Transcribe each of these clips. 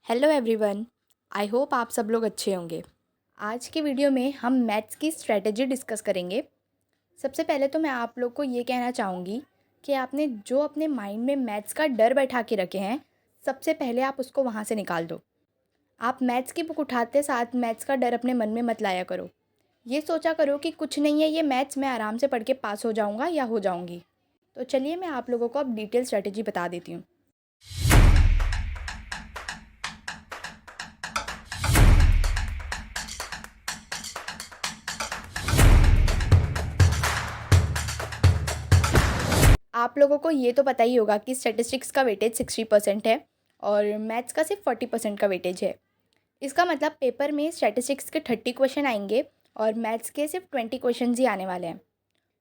Hello everyone. I hope आप सब लोग अच्छे होंगे। आज के वीडियो में हम मैथ्स की स्ट्रेटजी डिस्कस करेंगे। सबसे पहले तो मैं आप लोग को ये कहना चाहूँगी कि आपने जो अपने माइंड में मैथ्स का डर बैठा के रखे हैं, सबसे पहले आप उसको वहाँ से निकाल दो। आप मैथ्स की बुक उठाते साथ मैथ्स का डर अपने मन में मत लाया करो। ये सोचा करो कि कुछ नहीं है, ये मैथ्स मैं आराम से पढ़ के पास हो जाऊँगा या हो जाऊँगी। तो चलिए मैं आप लोगों को अब डिटेल स्ट्रेटजी बता देती हूँ। आप लोगों को ये तो पता ही होगा कि स्टैटिस्टिक्स का वेटेज 60% है और मैथ्स का सिर्फ 40% का वेटेज है। इसका मतलब पेपर में स्टैटिस्टिक्स के 30 क्वेश्चन आएंगे और मैथ्स के सिर्फ 20 क्वेश्चन ही आने वाले हैं।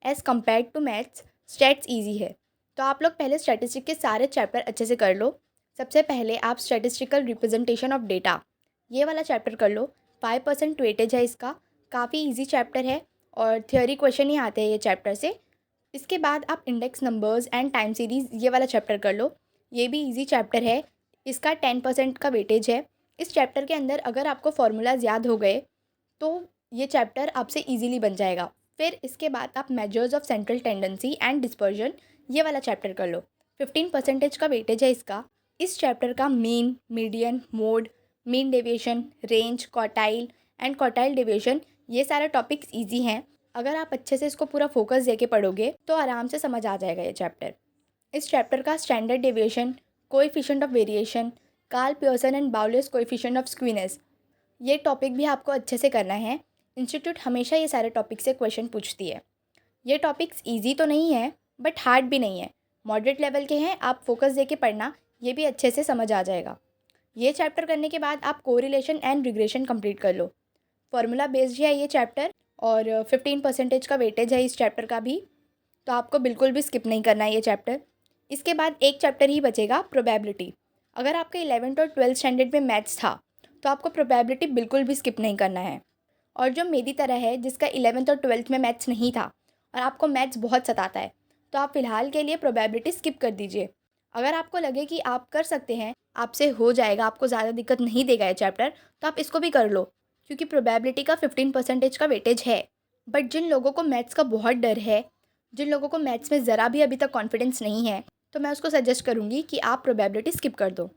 As compare to maths stats easy है। तो आप लोग पहले स्टैटिस्टिक के सारे चैप्टर अच्छे से कर लो। सबसे पहले आप स्टैटिस्टिकल रिप्रेजेंटेशन ऑफ डेटा ये वाला चैप्टर कर लो। 5% वेटेज है इसका, काफ़ी ईजी चैप्टर है और थियोरी क्वेश्चन ही आते हैं ये चैप्टर से। इसके बाद आप index numbers and time series ये वाला चैप्टर कर लो। ये भी इजी चैप्टर है, इसका 10% का वेटेज है। इस चैप्टर के अंदर अगर आपको फार्मूलाज याद हो गए तो ये चैप्टर आपसे इजीली बन जाएगा। फिर इसके बाद आप measures of central tendency and dispersion ये वाला चैप्टर कर लो। 15% का वेटेज है इसका। इस चैप्टर का mean, median, mode, mean deviation, range, quartile and quartile deviation ये सारे टॉपिक्स ईजी हैं। अगर आप अच्छे से इसको पूरा फोकस देके पढ़ोगे तो आराम से समझ आ जाएगा ये चैप्टर। इस चैप्टर का standard deviation, coefficient of variation, Karl Pearson and Bowley's coefficient of skewness ये टॉपिक भी आपको अच्छे से करना है। इंस्टीट्यूट हमेशा ये सारे टॉपिक से क्वेश्चन पूछती है। ये टॉपिक्स ईजी तो नहीं है बट हार्ड भी नहीं है, मॉडरेट लेवल के हैं। आप फोकस देके पढ़ना, ये भी अच्छे से समझ आ जाएगा। ये चैप्टर करने के बाद आप कोरिलेशन एंड रिग्रेशन कंप्लीट कर लो। फॉर्मूला बेस्ड है ये चैप्टर और 15% का वेटेज है इस चैप्टर का भी, तो आपको बिल्कुल भी स्किप नहीं करना है ये चैप्टर। इसके बाद एक चैप्टर ही बचेगा, प्रोबेबिलिटी। अगर आपका 11th और 12th स्टैंडर्ड में मैथ्स था तो आपको प्रोबेबिलिटी बिल्कुल भी स्किप नहीं करना है। और जो मेरी तरह है जिसका 11th और 12th में मैथ्स नहीं था और आपको मैथ्स बहुत सताता है, तो आप फ़िलहाल के लिए प्रोबेबिलिटी स्किप कर दीजिए। अगर आपको लगे कि आप कर सकते हैं, आपसे हो जाएगा, आपको ज़्यादा दिक्कत नहीं देगा ये चैप्टर, तो आप इसको भी कर लो क्योंकि प्रोबेबिलिटी का 15% का वेटेज है। बट जिन लोगों को मैथ्स का बहुत डर है, जिन लोगों को मैथ्स में ज़रा भी अभी तक कॉन्फिडेंस नहीं है, तो मैं उसको सजेस्ट करूँगी कि आप प्रोबेबिलिटी स्किप कर दो।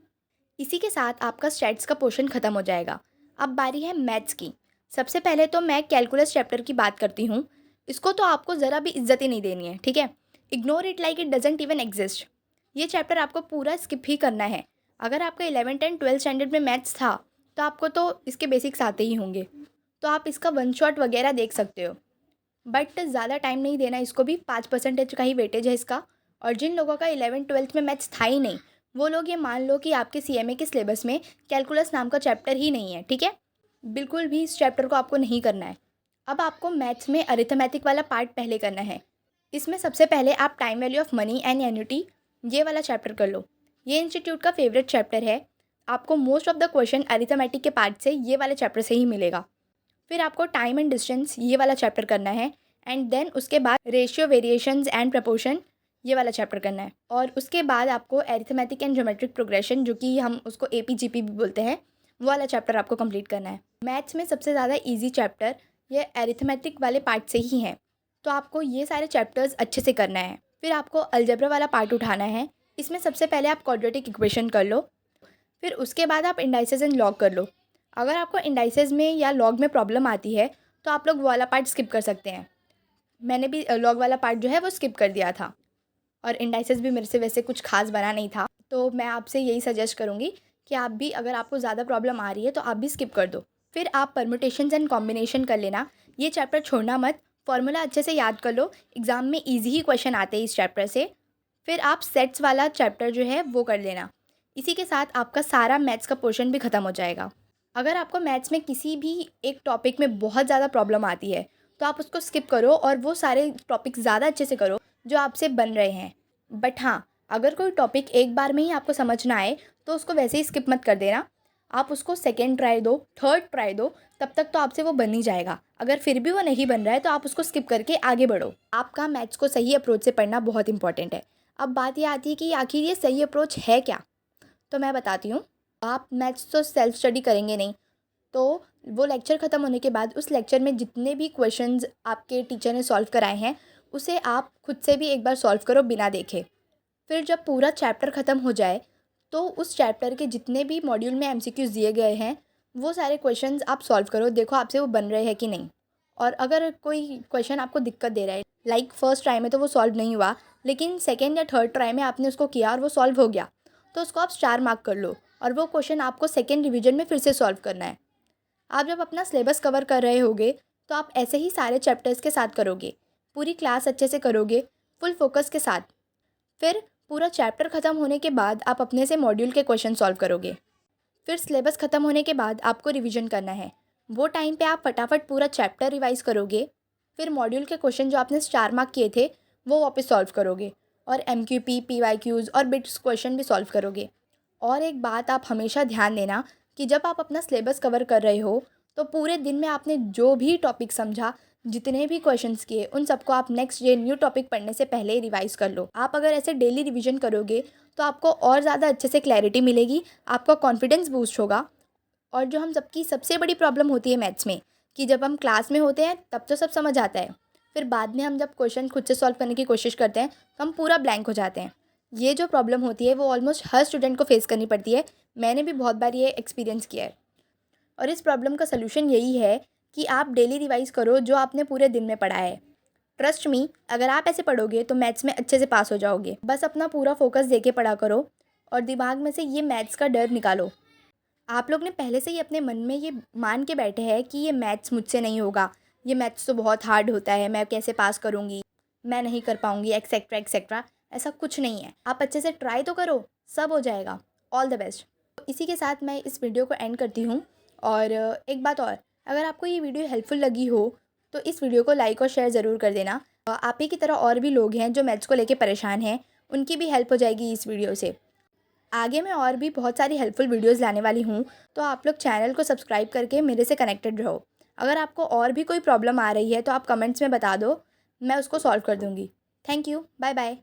इसी के साथ आपका स्टैट्स का पोर्शन ख़त्म हो जाएगा। अब बारी है मैथ्स की। सबसे पहले तो मैं कैलकुलस चैप्टर की बात करती हूँ। इसको तो आपको ज़रा भी इज्जत ही नहीं देनी है, ठीक है। Ignore it like it doesn't even exist. ये चैप्टर आपको पूरा स्किप ही करना है। अगर आपका 11th एंड 12th स्टैंडर्ड में मैथ्स था तो आपको तो इसके बेसिक्स आते ही होंगे, तो आप इसका वन शॉट वगैरह देख सकते हो। बट ज़्यादा टाइम नहीं देना इसको भी, 5% का ही वेटेज है इसका। और जिन लोगों का 11th-12th में मैथ्स था ही नहीं, वो लोग ये मान लो कि आपके सीएमए के सिलेबस में कैलकुलस नाम का चैप्टर ही नहीं है, ठीक है। बिल्कुल भी इस चैप्टर को आपको नहीं करना है। अब आपको मैथ्स में अरिथमेटिक वाला पार्ट पहले करना है। इसमें सबसे पहले आप time value of money and annuity ये वाला चैप्टर कर लो। ये इंस्टीट्यूट का फेवरेट चैप्टर है। आपको most of the question arithmetic के पार्ट से ये वाले चैप्टर से ही मिलेगा। फिर आपको टाइम एंड डिस्टेंस ये वाला चैप्टर करना है एंड देन उसके बाद रेशियो, वेरिएशंस एंड प्रपोर्शन ये वाला चैप्टर करना है। और उसके बाद आपको एरिथमेटिक एंड ज्योमेट्रिक प्रोग्रेशन, जो कि हम उसको एपीजीपी भी बोलते हैं, वो वाला चैप्टर आपको कंप्लीट करना है। मैथ्स में सबसे ज़्यादा इजी चैप्टर ये एरिथमेटिक वाले पार्ट से ही है, तो आपको ये सारे चैप्टर्स अच्छे से करना है। फिर आपको अलजेब्रा वाला पार्ट उठाना है। इसमें सबसे पहले आप क्वाड्रेटिक इक्वेशन कर लो, फिर उसके बाद आप इंडाइसेस एंड लॉग कर लो। अगर आपको इंडाइसेस में या लॉग में प्रॉब्लम आती है तो आप लोग वो वाला पार्ट स्किप कर सकते हैं। मैंने भी लॉग वाला पार्ट जो है वो स्किप कर दिया था और इंडाइसेस भी मेरे से वैसे कुछ खास बना नहीं था, तो मैं आपसे यही सजेस्ट करूँगी कि आप भी, अगर आपको ज़्यादा प्रॉब्लम आ रही है तो आप भी स्किप कर दो। फिर आप परम्यूटेशंस एंड कॉम्बिनेशन कर लेना, ये चैप्टर छोड़ना मत। फॉर्मूला अच्छे से याद कर लो, एग्ज़ाम में ईजी ही क्वेश्चन आते हैं इस चैप्टर से। फिर आप सेट्स वाला चैप्टर जो है वो कर लेना। इसी के साथ आपका सारा मैथ्स का पोर्शन भी ख़त्म हो जाएगा। अगर आपको मैथ्स में किसी भी एक टॉपिक में बहुत ज़्यादा प्रॉब्लम आती है तो आप उसको स्किप करो और वो सारे टॉपिक ज़्यादा अच्छे से करो जो आपसे बन रहे हैं। बट हाँ, अगर कोई टॉपिक एक बार में ही आपको समझ ना आए तो उसको वैसे ही स्किप मत कर देना। आप उसको सेकेंड ट्राई दो, थर्ड ट्राई दो, तब तक तो आपसे वो बन ही जाएगा। अगर फिर भी वो नहीं बन रहा है तो आप उसको स्किप करके आगे बढ़ो। आपका मैथ्स को सही अप्रोच से पढ़ना बहुत इंपॉर्टेंट है। अब बात ये आती है कि आखिर ये सही अप्रोच है क्या, तो मैं बताती हूँ। आप मैथ्स तो सेल्फ स्टडी करेंगे नहीं, तो वो लेक्चर ख़त्म होने के बाद उस लेक्चर में जितने भी क्वेश्चंस आपके टीचर ने सॉल्व कराए हैं उसे आप खुद से भी एक बार सॉल्व करो बिना देखे। फिर जब पूरा चैप्टर ख़त्म हो जाए तो उस चैप्टर के जितने भी मॉड्यूल में एमसीक्यूज़ दिए गए हैं वो सारे क्वेश्चंस आप सॉल्व करो, देखो आपसे वो बन रहे हैं कि नहीं। और अगर कोई क्वेश्चन आपको दिक्कत दे रहा है, लाइक फर्स्ट ट्राई में तो वो सॉल्व नहीं हुआ, लेकिन सेकेंड या थर्ड ट्राई में आपने उसको किया और वो सॉल्व हो गया, तो उसको आप स्टार मार्क कर लो और वो क्वेश्चन आपको सेकेंड रिविजन में फिर से सॉल्व करना है। आप जब अपना सिलेबस कवर कर रहे होगे तो आप ऐसे ही सारे चैप्टर्स के साथ करोगे, पूरी क्लास अच्छे से करोगे, फुल फोकस के साथ। फिर पूरा चैप्टर ख़त्म होने के बाद आप अपने से मॉड्यूल के क्वेश्चन सॉल्व करोगे। फिर सिलेबस ख़त्म होने के बाद आपको रिवीजन करना है, वो टाइम पे आप फटाफट पूरा चैप्टर रिवाइज़ करोगे। फिर मॉड्यूल के क्वेश्चन जो आपने स्टार मार्क किए थे वो वापस सॉल्व करोगे और एमक्यूपी, पीवाईक्यूज़ और बिट्स क्वेश्चन भी सॉल्व करोगे। और एक बात आप हमेशा ध्यान देना कि जब आप अपना सिलेबस कवर कर रहे हो तो पूरे दिन में आपने जो भी टॉपिक समझा, जितने भी क्वेश्चंस किए, उन सबको आप नेक्स्ट डे न्यू टॉपिक पढ़ने से पहले ही रिवाइज़ कर लो। आप अगर ऐसे डेली रिवीजन करोगे तो आपको और ज़्यादा अच्छे से क्लैरिटी मिलेगी, आपका कॉन्फिडेंस बूस्ट होगा। और जो हम सबकी सबसे बड़ी प्रॉब्लम होती है मैथ्स में कि जब हम क्लास में होते हैं तब तो सब समझ आता है, फिर बाद में हम जब क्वेश्चन खुद से सॉल्व करने की कोशिश करते हैं तो हम पूरा ब्लैंक हो जाते हैं। ये जो प्रॉब्लम होती है वो ऑलमोस्ट हर स्टूडेंट को फेस करनी पड़ती है। मैंने भी बहुत बार ये एक्सपीरियंस किया है। और इस प्रॉब्लम का सलूशन यही है कि आप डेली रिवाइज़ करो जो आपने पूरे दिन में पढ़ा है। ट्रस्ट मी, अगर आप ऐसे पढ़ोगे तो मैथ्स में अच्छे से पास हो जाओगे। बस अपना पूरा फोकस दे के पढ़ा करो और दिमाग में से ये मैथ्स का डर निकालो। आप लोग ने पहले से ही अपने मन में ये मान के बैठे हैं कि ये मैथ्स मुझसे नहीं होगा, ये मैथ्स तो बहुत हार्ड होता है, मैं कैसे पास करूँगी, मैं नहीं कर पाऊँगी, एक्सेट्रा एक्सेट्रा। ऐसा कुछ नहीं है, आप अच्छे से ट्राई तो करो, सब हो जाएगा। All the best. तो इसी के साथ मैं इस वीडियो को एंड करती हूँ। और एक बात और, अगर आपको ये वीडियो हेल्पफुल लगी हो तो इस वीडियो को लाइक और शेयर ज़रूर कर देना। आप ही की तरह और भी लोग हैं जो मैथ्स को लेके परेशान हैं, उनकी भी हेल्प हो जाएगी इस वीडियो से। आगे मैं और भी बहुत सारी हेल्पफुल वीडियोस लाने वाली हूँ, तो आप लोग चैनल को सब्सक्राइब करके मेरे से कनेक्टेड रहो। अगर आपको और भी कोई प्रॉब्लम आ रही है तो आप कमेंट्स में बता दो, मैं उसको सॉल्व कर दूँगी। Thank you, bye bye.